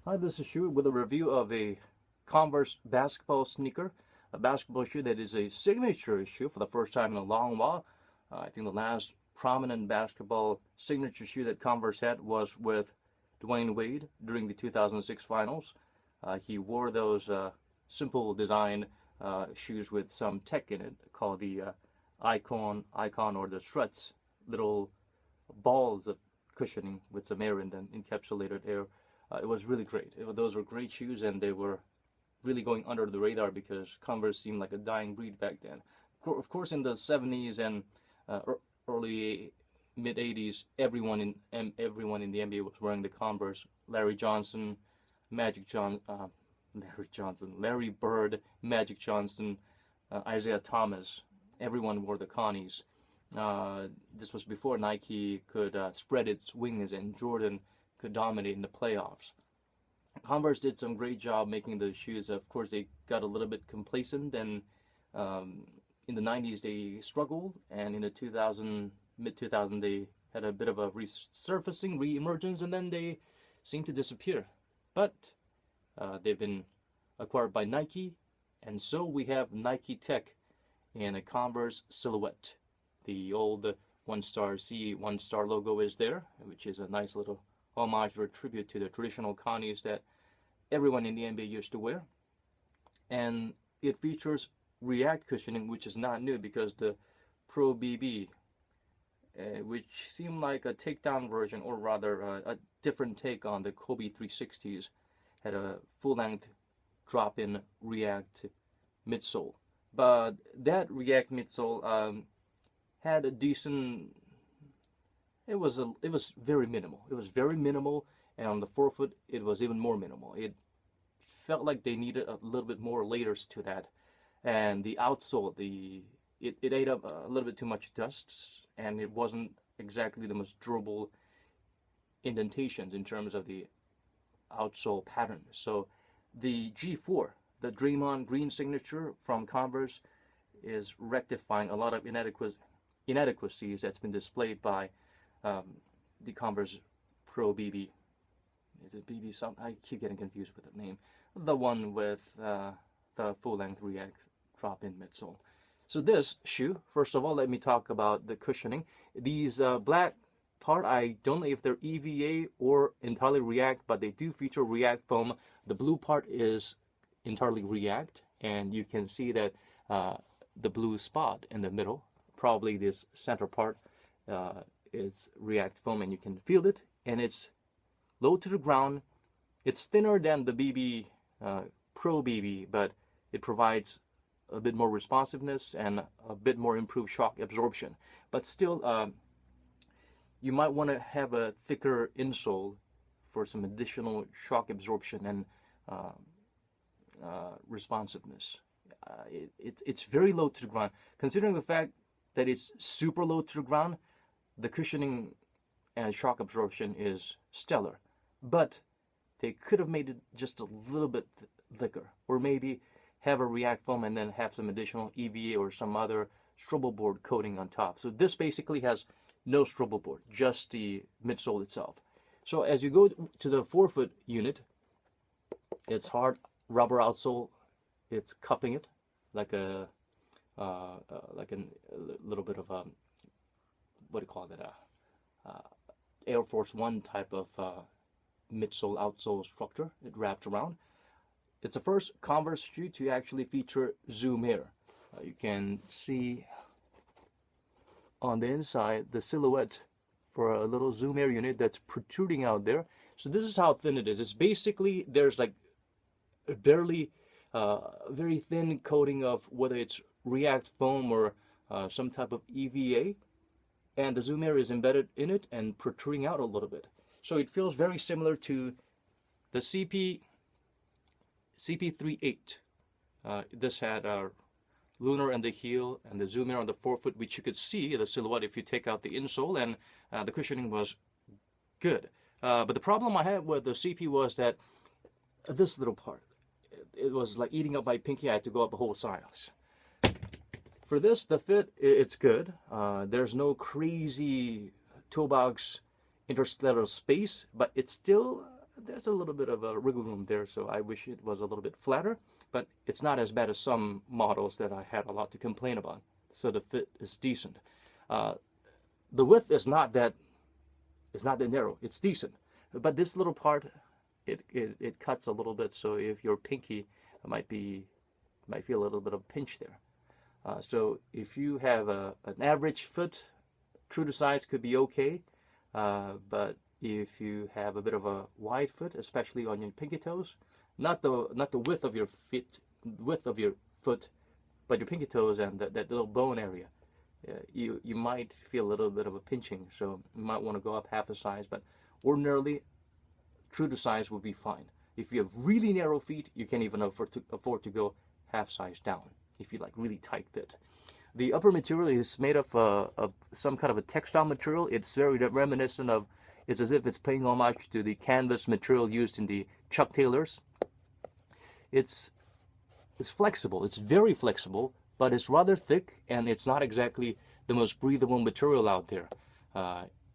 Hi, this is Shu with a review of a Converse basketball sneaker, a basketball shoe that is a signature shoe for the first time in a long while. I think the last prominent basketball signature shoe that Converse had was with Dwayne Wade during the 2006 finals. He wore those simple design shoes with some tech in it called the icon or the struts, little balls of cushioning with some air in them, encapsulated air. It was really great. Those were great shoes, and they were really going under the radar because Converse seemed like a dying breed back then. Of course, in the 70s and early mid 80s, everyone in the NBA was wearing the Converse. Larry Johnson, Larry Bird, Magic Johnson, Isaiah Thomas. Everyone wore the Connies. This was before Nike could spread its wings and Jordan could dominate in the playoffs. Converse did some great job making the shoes. Of course, they got a little bit complacent, and in the 90s they struggled, and in the mid 2000 they had a bit of a resurfacing, re-emergence, and then they seemed to disappear. But they've been acquired by Nike, and so we have Nike Tech in a Converse silhouette. The old one star logo is there, which is a nice little homage or a tribute to the traditional Connies that everyone in the NBA used to wear. And it features React cushioning, which is not new because the Pro BB, which seemed like a takedown version, or rather a different take on the Kobe 360s, had a full-length drop-in React midsole. But that React midsole had a decent. It was very minimal. It was very minimal, and on the forefoot, it was even more minimal. It felt like they needed a little bit more layers to that, and the outsole, it ate up a little bit too much dust, and it wasn't exactly the most durable indentations in terms of the outsole pattern. So the G4, the Draymond green signature from Converse, is rectifying a lot of inadequacies that's been displayed by the Converse Pro BB. Is it BB something? I keep getting confused with the name. The one with the full-length React drop-in midsole. So this shoe, first of all, let me talk about the cushioning. These black part, I don't know if they're EVA or entirely React, but they do feature React foam. The blue part is entirely React, and you can see that the blue spot in the middle, probably this center part, is React foam, and you can feel it, and it's low to the ground. It's thinner than the BB Pro BB, but it provides a bit more responsiveness and a bit more improved shock absorption. But still, you might want to have a thicker insole for some additional shock absorption and responsiveness. It's very low to the ground. Considering the fact that it's super low to the ground, the cushioning and shock absorption is stellar, but they could have made it just a little bit thicker, or maybe have a React foam and then have some additional EVA or some other strobel board coating on top. So this basically has no strobel board, just the midsole itself. So as you go to the forefoot unit, it's hard rubber outsole. It's cupping it like a little bit of a, what do you call it, Air Force One type of midsole outsole structure. It wrapped around. It's the first Converse shoe to actually feature zoom air. You can see on the inside the silhouette for a little zoom air unit that's protruding out there. So this is how thin it is. It's basically, there's like a barely very thin coating of whether it's React foam or some type of EVA, and the zoom air is embedded in it and protruding out a little bit. So it feels very similar to the CP38. This had our lunar and the heel and the zoom air on the forefoot, which you could see the silhouette if you take out the insole, and the cushioning was good. But the problem I had with the CP was that this little part, it was like eating up my pinky. I had to go up a whole size. For this, the fit, it's good. There's no crazy toe box interstellar space, but it's still there's a little bit of a wiggle room there, so I wish it was a little bit flatter, but it's not as bad as some models that I had a lot to complain about. So the fit is decent. The width is not that narrow. It's decent, but this little part, it cuts a little bit. So if your pinky might feel a little bit of pinch there. So if you have an average foot, true to size could be okay, but if you have a bit of a wide foot, especially on your pinky toes, not the width of your foot, but your pinky toes and that little bone area, you might feel a little bit of a pinching. So you might want to go up half a size, but ordinarily, true to size will be fine. If you have really narrow feet, you can't even afford to go half size down if you like really tight fit. The upper material is made of some kind of a textile material. It's very reminiscent of, it's as if it's paying homage to the canvas material used in the Chuck Taylors. It's flexible. It's very flexible, but it's rather thick, and it's not exactly the most breathable material out there.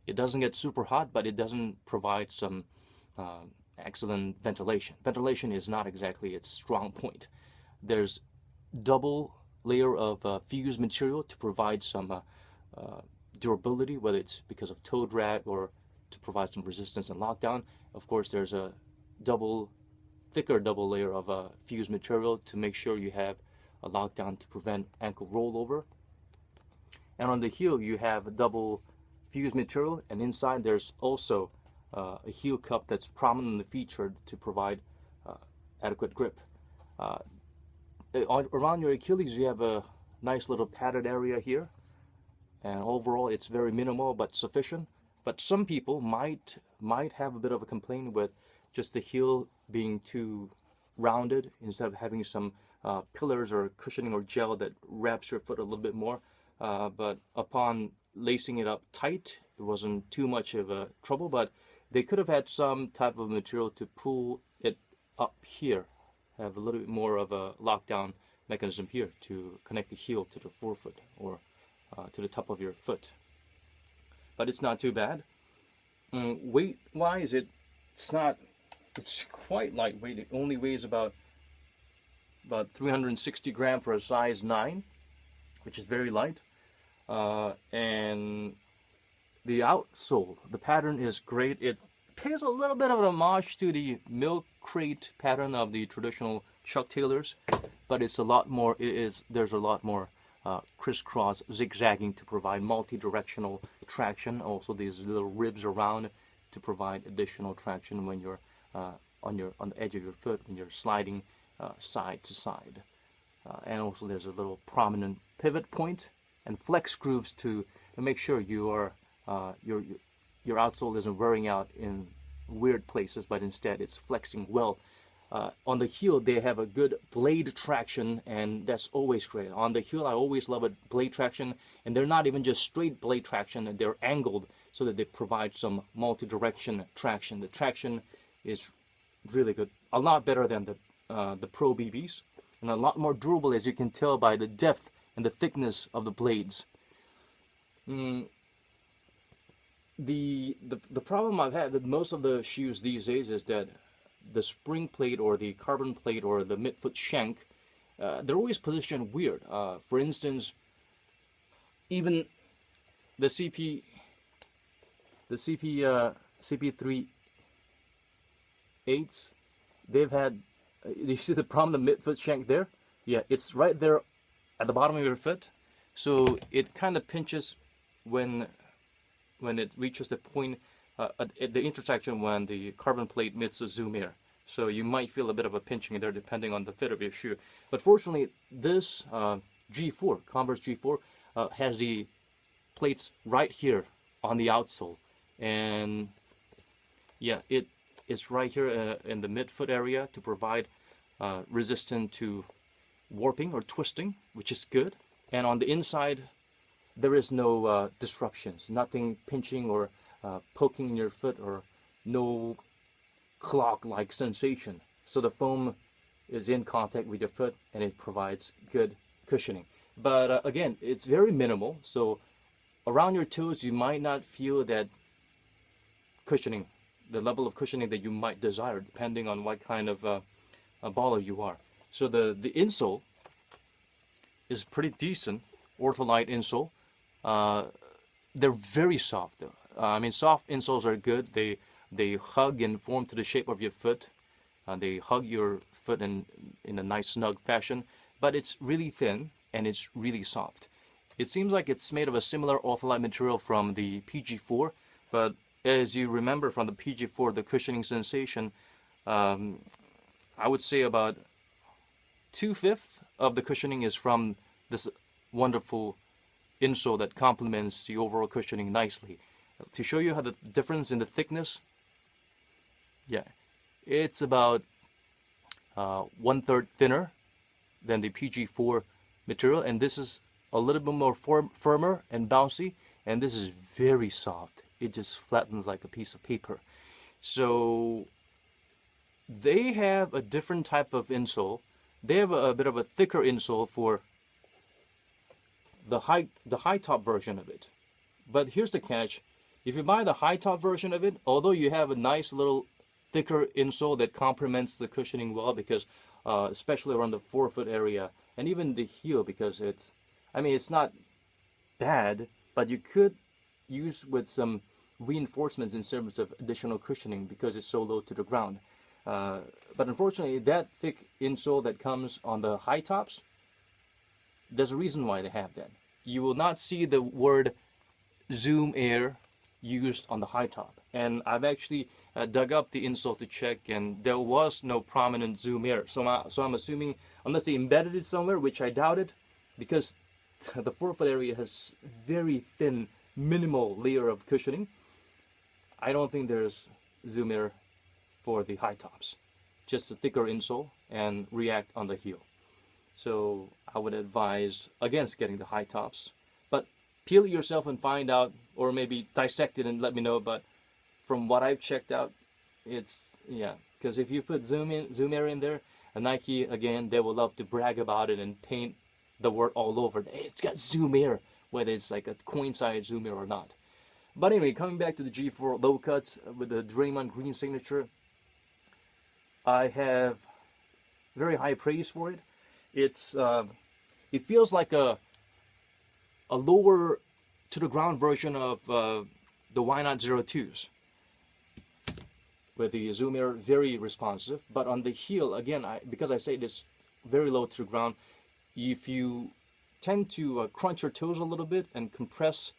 It doesn't get super hot, but it doesn't provide some excellent ventilation. Ventilation is not exactly its strong point. There's double layer of fused material to provide some durability, whether it's because of toe drag or to provide some resistance and lockdown. Of course, there's a thicker double layer of fused material to make sure you have a lockdown to prevent ankle rollover. And on the heel, you have a double fused material, and inside there's also a heel cup that's prominently featured to provide adequate grip. Around your Achilles, you have a nice little padded area here, and overall it's very minimal but sufficient. But some people might have a bit of a complaint with just the heel being too rounded instead of having some pillars or cushioning or gel that wraps your foot a little bit more. But upon lacing it up tight, it wasn't too much of a trouble, but they could have had some type of material to pull it up here, have a little bit more of a lockdown mechanism here to connect the heel to the forefoot or to the top of your foot. But it's not too bad. Weight-wise, it's quite lightweight. It only weighs about 360 grams for a size 9, which is very light. And the outsole, the pattern is great. It pays a little bit of an homage to the milk crate pattern of the traditional Chuck Taylors, but it's a lot more. There's a lot more crisscross zigzagging to provide multi-directional traction. Also, these little ribs around to provide additional traction when you're on the edge of your foot when you're sliding side to side. And also, there's a little prominent pivot point and flex grooves to make sure your outsole isn't wearing out in weird places, but instead it's flexing well. On the heel, they have a good blade traction, and that's always great. On the heel, I always love a blade traction, and they're not even just straight blade traction, they're angled so that they provide some multi-direction traction. The traction is really good, a lot better than the Pro BBs, and a lot more durable, as you can tell by the depth and the thickness of the blades. The problem I've had with most of the shoes these days is that the spring plate or the carbon plate or the midfoot shank, they're always positioned weird. For instance, even the CP3 8s, they've had, you see the prominent midfoot shank there? Yeah, it's right there at the bottom of your foot. So it kind of pinches when it reaches the point at the intersection when the carbon plate meets the zoom air. So you might feel a bit of a pinching there depending on the fit of your shoe. But fortunately, this G4, Converse G4, has the plates right here on the outsole. And yeah, it's right here in the midfoot area to provide resistance to warping or twisting, which is good. And on the inside, there is no disruptions, nothing pinching or poking in your foot, or no clog-like sensation. So the foam is in contact with your foot and it provides good cushioning. But again, it's very minimal, so around your toes you might not feel that cushioning the level of cushioning that you might desire, depending on what kind of a baller you are. So the insole is pretty decent, ortholite insole. They're very soft though. I mean, soft insoles are good. They hug and form to the shape of your foot. They hug your foot in a nice snug fashion, but it's really thin and it's really soft. It seems like it's made of a similar ortholite material from the PG4, but as you remember from the PG4, the cushioning sensation, I would say about 2/5 of the cushioning is from this wonderful insole that complements the overall cushioning nicely. To show you how the difference in the thickness, yeah, it's about 1/3 thinner than the PG4 material, and this is a little bit more firmer and bouncy, and this is very soft. It just flattens like a piece of paper. So they have a different type of insole. They have a bit of a thicker insole for the high top version of it. But here's the catch. If you buy the high top version of it, although you have a nice little thicker insole that complements the cushioning well, because especially around the forefoot area and even the heel, because it's not bad, but you could use with some reinforcements in terms of additional cushioning because it's so low to the ground. But unfortunately, that thick insole that comes on the high tops, there's a reason why they have that. You will not see the word Zoom Air used on the high top. And I've actually dug up the insole to check, and there was no prominent Zoom Air. So I'm assuming, unless they embedded it somewhere, which I doubt it, because the forefoot area has very thin, minimal layer of cushioning, I don't think there's Zoom Air for the high tops. Just a thicker insole and React on the heel. So I would advise against getting the high tops. But peel it yourself and find out, or maybe dissect it and let me know. But from what I've checked out, it's, yeah. Because if you put Zoom Air in there, Nike, again, they will love to brag about it and paint the word all over. Hey, it's got Zoom Air, whether it's like a coin-size Zoom Air or not. But anyway, coming back to the G4 low cuts with the Draymond green signature, I have very high praise for it. It feels like a lower to the ground version of the Why Not 02s, with the Zoom Air very responsive. But on the heel, again, because I say it is very low to the ground, if you tend to crunch your toes a little bit and compress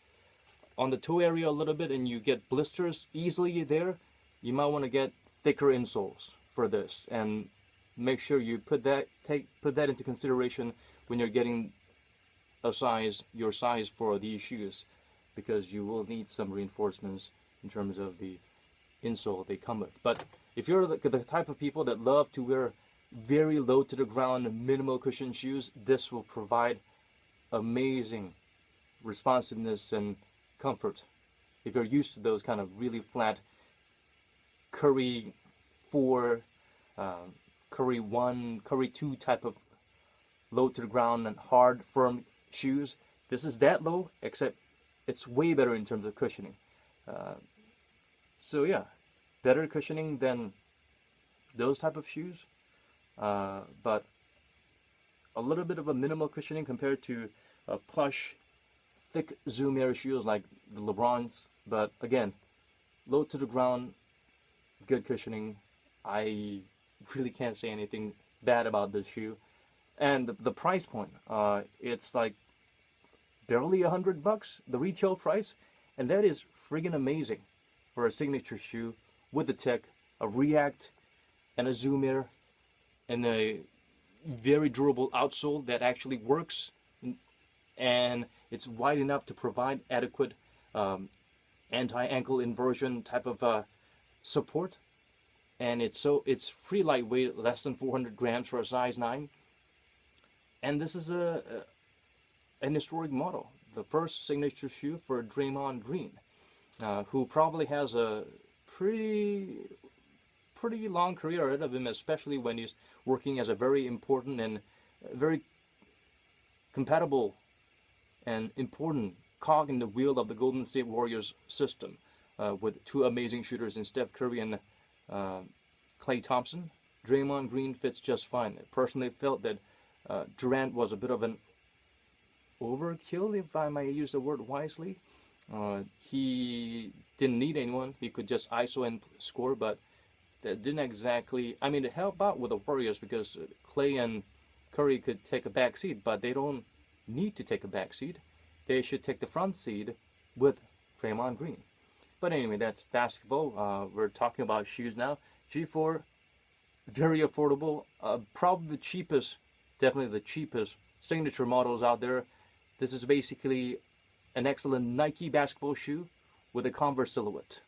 on the toe area a little bit, and you get blisters easily there, you might want to get thicker insoles for this, and make sure you put that into consideration when you're getting your size for these shoes, because you will need some reinforcements in terms of the insole they come with. But if you're the type of people that love to wear very low to the ground minimal cushion shoes, this will provide amazing responsiveness and comfort. If you're used to those kind of really flat Curry 4, Curry 1, Curry 2 type of low to the ground and hard, firm shoes, this is that low, except it's way better in terms of cushioning. So yeah, better cushioning than those type of shoes, but a little bit of a minimal cushioning compared to plush, thick Zoom Air shoes like the LeBrons. But again, low to the ground, good cushioning. I really can't say anything bad about this shoe. And the price point, it's like barely $100, the retail price, and that is friggin' amazing for a signature shoe with the tech, a React, and a Zoom Air, and a very durable outsole that actually works, and it's wide enough to provide adequate anti-ankle inversion type of support. And it's pretty lightweight, less than 400 grams for a size 9. And this is an historic model, the first signature shoe for Draymond Green, who probably has a pretty long career ahead of him, especially when he's working as a very important and very compatible and important cog in the wheel of the Golden State Warriors system. with two amazing shooters in Steph Curry and Klay Thompson. Draymond Green fits just fine. I personally felt that Durant was a bit of an overkill, if I might use the word wisely. He didn't need anyone. He could just ISO and score, but that didn't exactly... I mean, it helped out with the Warriors because Klay and Curry could take a back seat, but they don't need to take a back seat. They should take the front seat with Draymond Green. But anyway, that's basketball. We're talking about shoes now. G4, very affordable. Probably the cheapest, definitely the cheapest signature models out there. This is basically an excellent Nike basketball shoe with a Converse silhouette.